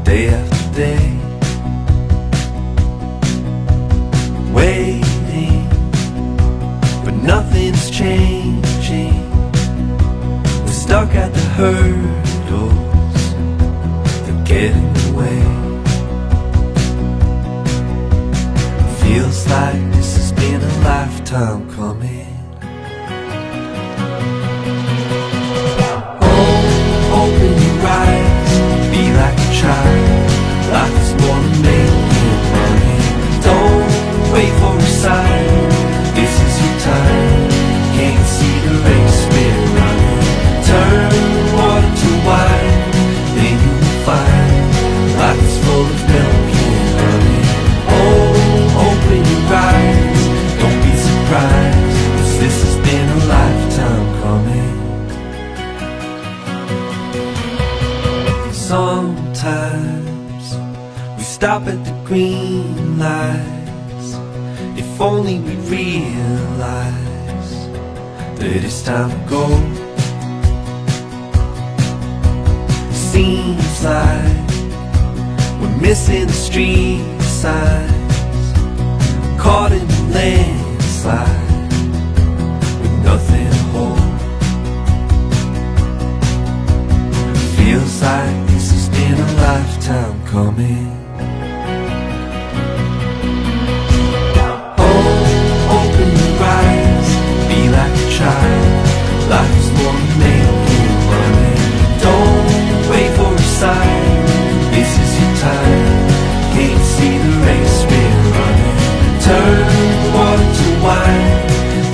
day after day, waiting, but nothing's changing. We're stuck at the hurdles that get in the way. Feels like this has been a lifetime coming. Open your eyes, be like a child. Life is more than making money. Don't wait for a sign, this is your time. Can't see the race we're running. Turn water to wine, then you will find life is full of milk and honey. Oh, open your eyes, don't be surprised, 'cause this has been a lifetime coming. Sometimes we stop at the green lights. If only we realize that it's time to go. Seems like we're missing the street signs, caught in the landslide with nothing to hold. Feels like this has been a lifetime coming. Oh, open your eyes, be like a child. Life is more than making money. Don't wait for a sign, this is your time. Can't see the race we're running. Turn water to wine,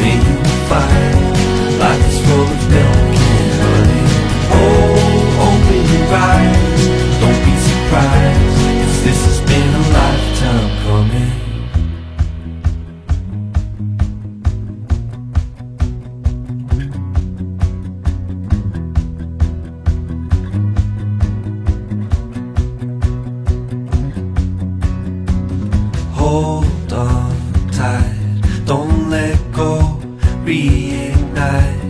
then you will find life is full of milk and honey. Oh, open your eyes, don't be surprised, 'cause this has been a lifetime coming. Hold on tight, don't let go, reignite.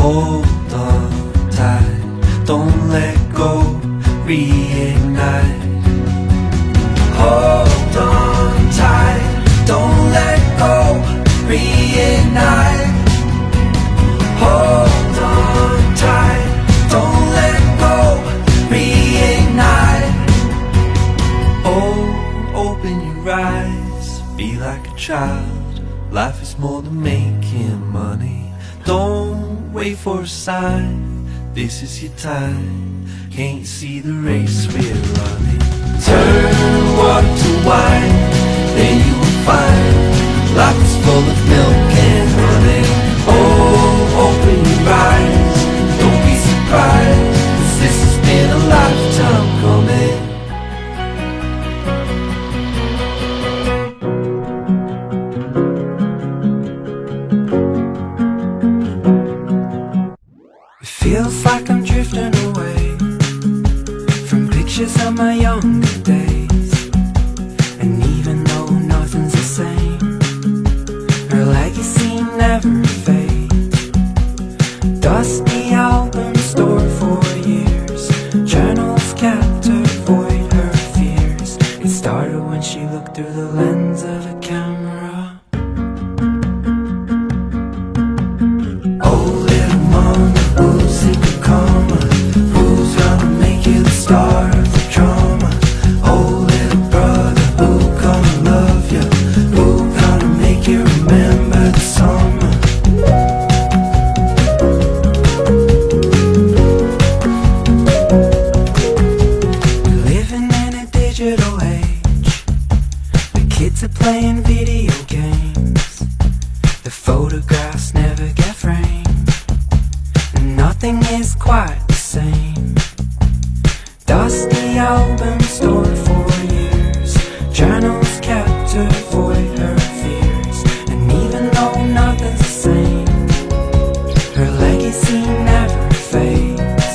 Hold on tight, don't let go, reignite. Hold on tight, don't let go, reignite. Hold on tight, don't let go, reignite. Oh, open your eyes, be like a child. Life is more than making money. Don't wait for a sign, this is your time. Can't see the race we're running. Turn water to wine, then you will find life is full of milk and honey. Oh, open your eyes, don't be surprised, 'cause this has been a lifetime coming. Feels like I'm drifting away from pictures of my younger days. And even though nothing's the same, her legacy never fades. Dusty albums stored for years, journals kept her void her fears. It started when she looked through the lens of a camera. Oh, little mama, who's in the coma? Who's gonna make you the star of the drama? Oh, little brother, who gonna love you? Who gonna make you remember the summer? Living in a digital age, the kids are playing video games. The photographs never get framed, and nothing is quite the same. Dusty albums stored for years, journals kept to avoid her fears. And even though nothing's the same, her legacy never fades.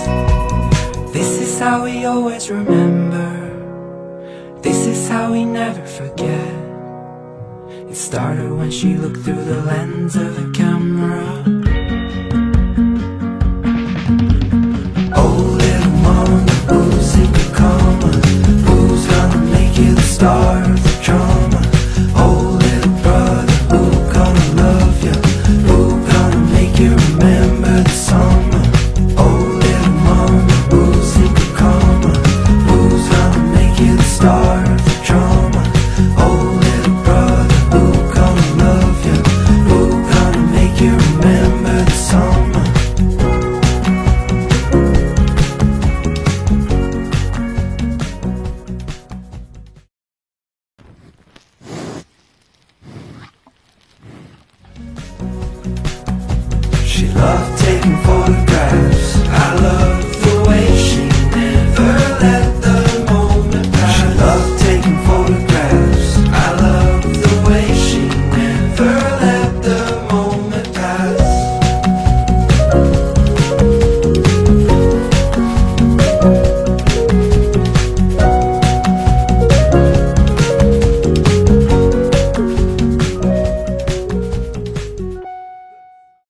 This is how we always remember, this is how we never forget. It started when she looked through the lens of a camera. Oh, little mama, who's in the car? Love taking photographs.